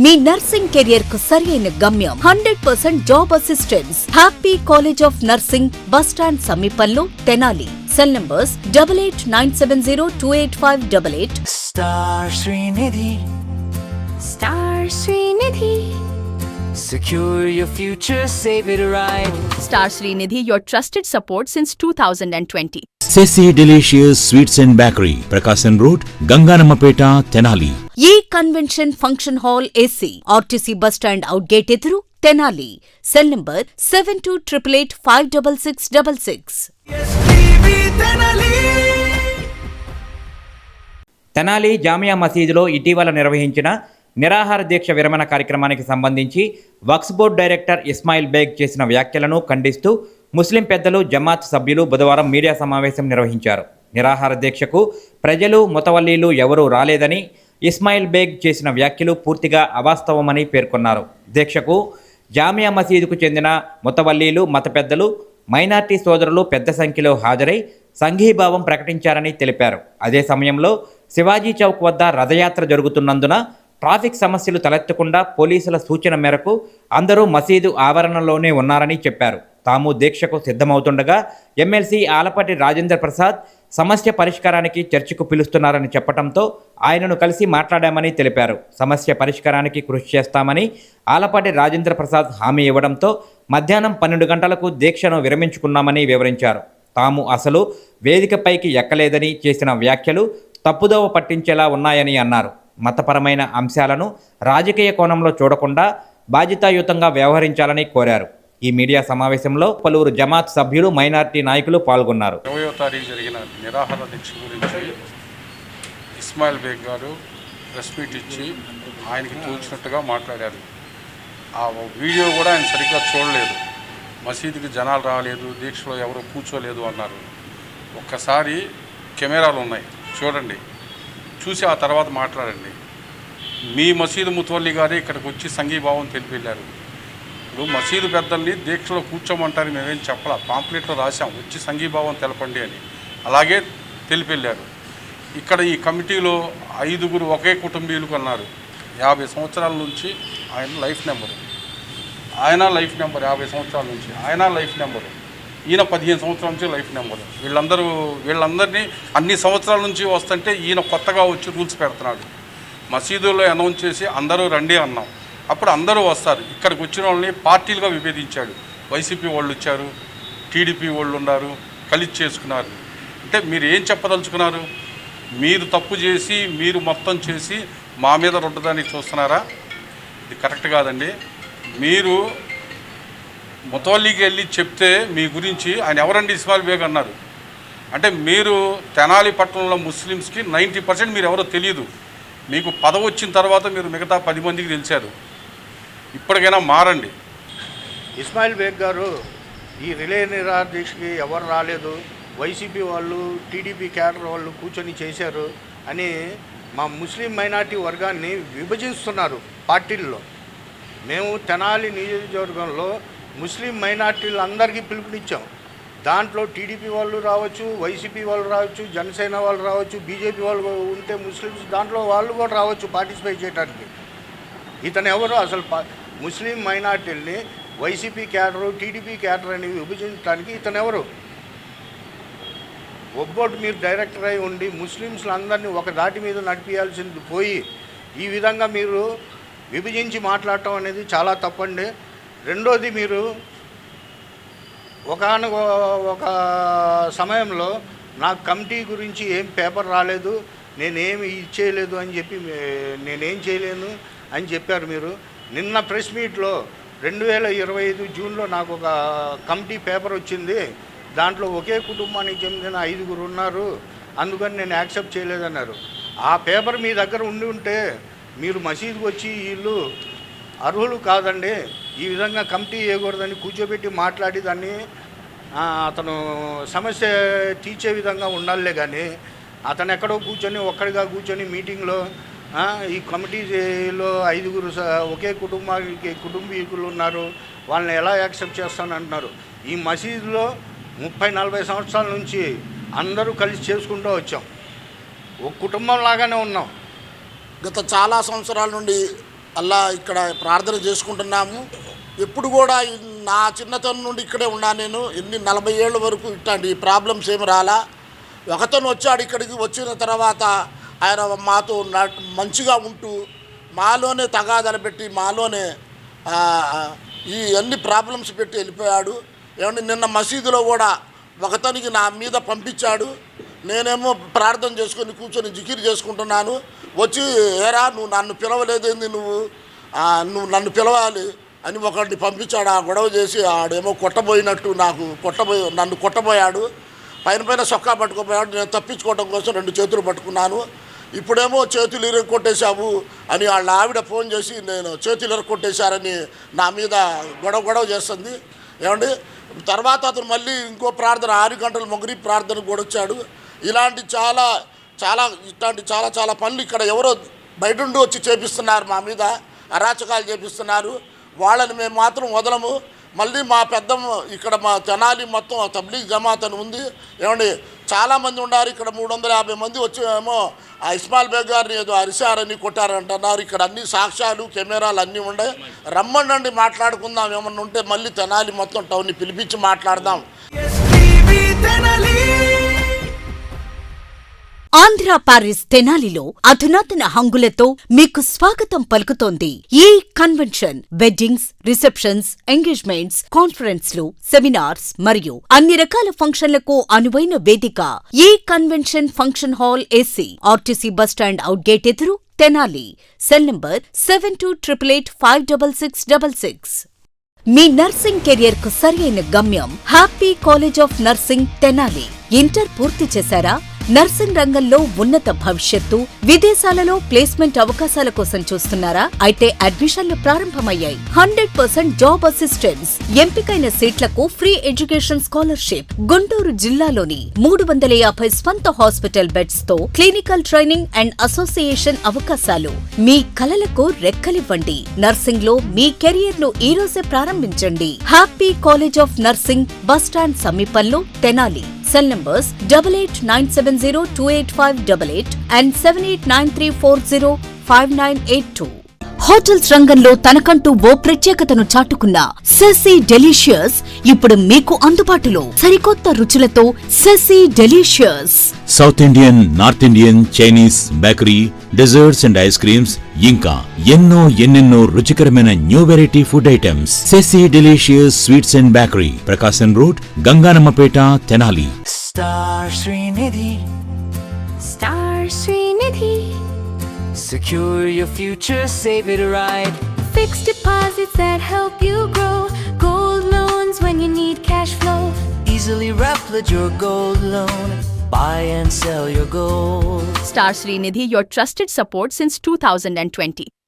మీ nursing career కు సరైన గమ్యం 100% job assistance. Happy college of nursing, bus stand సమీపంలో, Tenali. Cell numbers 8897028588. Star Srinidhi. Star Srinidhi. Secure your future, save it right. Star Srinidhi, your trusted support since 2020. Ceci Delicious Sweets and Bakery, Prakasam Road, Ganganamapeta, Tenali. E Convention Function Hall AC, RTC Bus Stand Outgate Eduru, Tenali. Cell number 7288856666. Tenali Jamia మసీదులో ఇటీవల నిర్వహించిన నిరాహార దీక్ష విరమణ కార్యక్రమానికి సంబంధించి వక్ఫ్ board director Ismail Baig చేసిన వ్యాఖ్యలను ఖండిస్తూ ముస్లిం పెద్దలు, జమాత్ సభ్యులు బుధవారం మీడియా సమావేశం నిర్వహించారు. నిరాహార దీక్షకు ప్రజలు, ముతవల్లీలు ఎవరూ రాలేదని, ఇస్మాయిల్ బేగ్ చేసిన వ్యాఖ్యలు పూర్తిగా అవాస్తవమని పేర్కొన్నారు. దీక్షకు జామియా మసీదుకు చెందిన ముతవల్లీలు, మత పెద్దలు, మైనార్టీ సోదరులు పెద్ద సంఖ్యలో హాజరై సంఘీభావం ప్రకటించారని తెలిపారు. అదే సమయంలో శివాజీ చౌక్ వద్ద రథయాత్ర జరుగుతున్నందున ట్రాఫిక్ సమస్యలు తలెత్తకుండా పోలీసుల సూచన మేరకు అందరూ మసీదు ఆవరణలోనే ఉన్నారని చెప్పారు. తాము దీక్షకు సిద్ధమవుతుండగా ఎమ్మెల్సీ ఆలపాటి రాజేంద్ర ప్రసాద్ సమస్య పరిష్కారానికి చర్చకు పిలుస్తున్నారని చెప్పడంతో ఆయనను కలిసి మాట్లాడామని తెలిపారు. సమస్య పరిష్కారానికి కృషి చేస్తామని ఆలపాటి రాజేంద్ర ప్రసాద్ హామీ ఇవ్వడంతో మధ్యాహ్నం 12 గంటలకు దీక్షను విరమించుకున్నామని వివరించారు. తాము అసలు వేదికపైకి ఎక్కలేదని చేసిన వ్యాఖ్యలు తప్పుదోవ పట్టించేలా ఉన్నాయని అన్నారు. మతపరమైన అంశాలను రాజకీయ కోణంలో చూడకుండా బాధ్యతాయుతంగా వ్యవహరించాలని కోరారు. ఈ మీడియా సమావేశంలో పలువురు జమాత్ సభ్యులు, మైనార్టీ నాయకులు పాల్గొన్నారు. 20వ తారీఖు జరిగిన నిరాహార దీక్ష గురించి ఇస్మాయిల్ బేగ్ గారు ప్రెస్ మీట్ ఇచ్చి ఆయనకి తోచినట్టుగా మాట్లాడారు. ఆ వీడియో కూడా ఆయన సరిగ్గా చూడలేదు. మసీదుకి జనాలు రాలేదు, దీక్షలో ఎవరు కూర్చోలేదు అన్నారు. ఒక్కసారి కెమెరాలు ఉన్నాయి, చూడండి, చూసి ఆ తర్వాత మాట్లాడండి. మీ మసీదు ముతవల్లి గారే ఇక్కడికి వచ్చి సంఘీభావం తెలిపి వెళ్ళారు. ఇప్పుడు మసీదు పెద్దల్ని దీక్షలో కూర్చోమంటారు, మేమేం చెప్పాల, పాంప్లెట్లో రాసాం, వచ్చి సంఘీభావం తెలపండి అని. అలాగే తెలిపి వెళ్ళారు. ఇక్కడ ఈ కమిటీలో 5గురు ఒకే కుటుంబీయులకు అన్నారు. 50 సంవత్సరాల నుంచి ఆయన లైఫ్ నెంబరు, ఆయన లైఫ్ నెంబర్ 50 సంవత్సరాల నుంచి, ఆయన లైఫ్ నెంబరు, ఈయన 15 సంవత్సరాల నుంచి లైఫ్ నెంబరు. వీళ్ళందరినీ అన్ని సంవత్సరాల నుంచి వస్తుంటే ఈయన కొత్తగా వచ్చి రూల్స్ పెడుతున్నాడు. మసీదుల్లో అనౌన్స్ చేసి అందరూ రండి అన్నాం. అప్పుడు అందరూ వస్తారు. ఇక్కడికి వచ్చిన వాళ్ళని పార్టీలుగా విభేదించాడు. వైసీపీ వాళ్ళు వచ్చారు, టీడీపీ వాళ్ళు ఉన్నారు, కలిసి చేసుకున్నారు. అంటే మీరు ఏం చెప్పదలుచుకున్నారు? మీరు తప్పు చేసి, మీరు మొత్తం చేసి మా మీద రుద్దడానికి చూస్తున్నారా? ఇది కరెక్ట్ కాదండి. మీరు ముతవల్లికి వెళ్ళి చెప్తే మీ గురించి ఆయన ఎవరండి ఇస్మాయిల్ బేగ్ అన్నారు. అంటే మీరు తెనాలి పట్టణంలో ముస్లిమ్స్కి 90% మీరు ఎవరో తెలియదు. మీకు పదవి వచ్చిన తర్వాత మీరు మిగతా 10 మందికి తెలిసారు. ఇప్పటికైనా మారండి. ఇస్మాయిల్ బేగ్ గారు ఈ రిలే నిరాహార దీక్షకి ఎవరు రాలేదు, వైసీపీ వాళ్ళు, టీడీపీ క్యాడర్ వాళ్ళు కూర్చొని చేశారు అని మా ముస్లిం మైనార్టీ వర్గాన్ని విభజిస్తున్నారు పార్టీల్లో. మేము తెనాలి నియోజకవర్గంలో ముస్లిం మైనార్టీలు అందరికీ పిలుపునిచ్చాం. దాంట్లో టీడీపీ వాళ్ళు రావచ్చు, వైసీపీ వాళ్ళు రావచ్చు, జనసేన వాళ్ళు రావచ్చు, బీజేపీ వాళ్ళు ఉంటే ముస్లిమ్స్ దాంట్లో వాళ్ళు కూడా రావచ్చు పార్టిసిపేట్ చేయడానికి. ఇతను ఎవరు? అసలు ముస్లిం మైనార్టీల్ని వైసీపీ క్యాడరు, టీడీపీ క్యాడర్ అని విభజించడానికి ఇతను ఎవరు? ఒబ్బోటి మీరు డైరెక్టర్ అయి ఉండి ముస్లిమ్స్లు అందరినీ ఒక దాటి మీద నడిపించాల్సింది పోయి ఈ విధంగా మీరు విభజించి మాట్లాడటం అనేది చాలా తప్పండి. రెండోది, మీరు ఒక సమయంలో నాకు కమిటీ గురించి ఏం పేపర్ రాలేదు, నేనేమి ఇచ్చేయలేదు అని చెప్పి నేనేం చేయలేను అని చెప్పారు మీరు. నిన్న ప్రెస్ మీట్లో 2025 జూన్లో నాకు ఒక కమిటీ పేపర్ వచ్చింది, దాంట్లో ఒకే కుటుంబానికి చెందిన 5గురు ఉన్నారు, అందుకని నేను యాక్సెప్ట్ చేయలేదన్నారు. ఆ పేపర్ మీ దగ్గర ఉండి ఉంటే మీరు మసీదుకి వచ్చి వీళ్ళు అర్హులు కాదండి, ఈ విధంగా కమిటీ వేయకూడదని కూర్చోబెట్టి మాట్లాడి దాన్ని అతను సమస్య తీర్చే విధంగా ఉండాలే. కానీ అతను ఎక్కడో కూర్చొని ఒక్కడిగా కూర్చొని మీటింగ్లో ఈ కమిటీలో 5గురు ఒకే కుటుంబీకులు ఉన్నారు, వాళ్ళని ఎలా యాక్సెప్ట్ చేస్తానంటున్నారు. ఈ మసీదులో 30-40 సంవత్సరాల నుంచి అందరూ కలిసి చేసుకుంటూ వచ్చాం, ఒక కుటుంబం లాగానే ఉన్నాం. గత చాలా సంవత్సరాల నుండి అల్లా ఇక్కడ ప్రార్థన చేసుకుంటున్నాము. ఎప్పుడు కూడా నా చిన్నతనం నుండి ఇక్కడే ఉన్నా నేను. 40 ఏళ్ళ వరకు ఇట్లాంటి ప్రాబ్లమ్స్ ఏమి రాలా. ఒకతను వచ్చాడు ఇక్కడికి. వచ్చిన తర్వాత ఆయన మాతో మంచిగా ఉంటూ మాలోనే తగాదాలు పెట్టి మాలోనే ఈ అన్ని ప్రాబ్లమ్స్ పెట్టి వెళ్ళిపోయాడు. ఏమంటే నిన్న మసీదులో కూడా ఒకతనికి నా మీద పంపించాడు. నేనేమో ప్రార్థన చేసుకొని కూర్చొని జికిర్ చేసుకుంటున్నాను. వచ్చి ఏరా నువ్వు నన్ను పిలవలేదేంది, నువ్వు నన్ను పిలవాలి అని ఒకరిని పంపించాడు. ఆ గొడవ చేసి ఆడేమో కొట్టబోయినట్టు నన్ను కొట్టబోయాడు. పైన సొక్కా పట్టుకోపోయాడు. నేను తప్పించుకోవడం కోసం 2 చేతులు పట్టుకున్నాను. ఇప్పుడేమో చేతులు ఇరగొట్టేశావు అని వాళ్ళ ఆవిడ ఫోన్ చేసి నేను చేతులు ఇరగొట్టేశారని నా మీద గొడవ చేస్తుంది. ఏమండి తర్వాత అతను మళ్ళీ ఇంకో ప్రార్థన 6 గంటల మొగరి ప్రార్థన కూడా వచ్చాడు. ఇలాంటి చాలా పనులు ఇక్కడ ఎవరో బయట నుండి వచ్చి చేపిస్తున్నారు. మా మీద అరాచకాలు చేపిస్తున్నారు. వాళ్ళని మేము మాత్రం వదలము. మళ్ళీ మా పెద్దమ్మ ఇక్కడ మా తెనాలి మొత్తం తబ్లీగ్ జమాత్ అని ఉంది. ఏమండి చాలామంది ఉన్నారు ఇక్కడ. 350 మంది వచ్చి ఏమో ఆ ఇస్మాయిల్ బేగ్ గారిని ఏదో అరిశారని కొట్టారంటున్నారు. ఇక్కడ అన్ని సాక్ష్యాలు కెమెరాలు అన్నీ ఉన్నాయి. రమ్మనండి మాట్లాడుకుందాం. ఏమన్నా ఉంటే మళ్ళీ తెనాలి మొత్తం టౌన్ని పిలిపించి మాట్లాడదాం. ఆంధ్ర పారిస్ తెనాలిలో అధునాతన హంగులతో మీకు స్వాగతం పలుకుతోంది ఈ కన్వెన్షన్. వెడ్డింగ్స్, రిసెప్షన్స్, ఎంగేజ్మెంట్స్, కాన్ఫరెన్స్లు, సెమినార్స్ మరియు అన్ని రకాల ఫంక్షన్లకు అనువైన వేదిక. ఈ convention function hall AC, RTC bus stand out gate ఎదురు, తెనాలి. Cell number 7288566666. మీ నర్సింగ్ కెరియర్ కు సరైన గమ్యం happy college of nursing Tenali. Inter పూర్తి చేశారా? నర్సింగ్ రంగంలో ఉన్నత భవిష్యత్తు, విదేశాలలో ప్లేస్మెంట్ అవకాశాల కోసం చూస్తున్నారా? అయితే అడ్మిషన్లు ప్రారంభమయ్యాయి. 100% జాబ్ అసిస్టెన్స్, ఎంపికైన సీట్లకు ఫ్రీ ఎడ్యుకేషన్ స్కాలర్షిప్. గుంటూరు జిల్లాలోని 350 స్వంత హాస్పిటల్ బెడ్స్ తో క్లినికల్ ట్రైనింగ్ అండ్ అసోసియేషన్ అవకాశాలు. మీ కలలకు రెక్కలివ్వండి. నర్సింగ్ లో మీ కెరియర్ ను ఈ రోజే ప్రారంభించండి. Happy college of nursing, bus stand సమీపంలో, Tenali. Cell numbers 8897028588 and 7893405982. Hotels రంగంలో తనకంటూ ఓ ప్రత్యేకతను చాటుకున్న సెసీ డెలీషియస్ ఇప్పుడు మీకు అందుబాటులో. సరికొత్త రుచులతో సెసీ delicious. South Indian, North Indian, Chinese, bakery, desserts and ice creams, ఇంకా ఎన్నెన్నో రుచికరమైన న్యూ వెరైటీ ఫుడ్ ఐటమ్స్. సెసీ delicious sweets and bakery, Prakasam road, Ganganammapeta, Tenali. Star Srinidhi. Star Srinidhi. Secure your future, save it right. Fixed deposits that help you grow. Gold loans when you need cash flow. Easily replicate your gold loan. Buy and sell your gold. Star Srinidhi, your trusted support since 2020.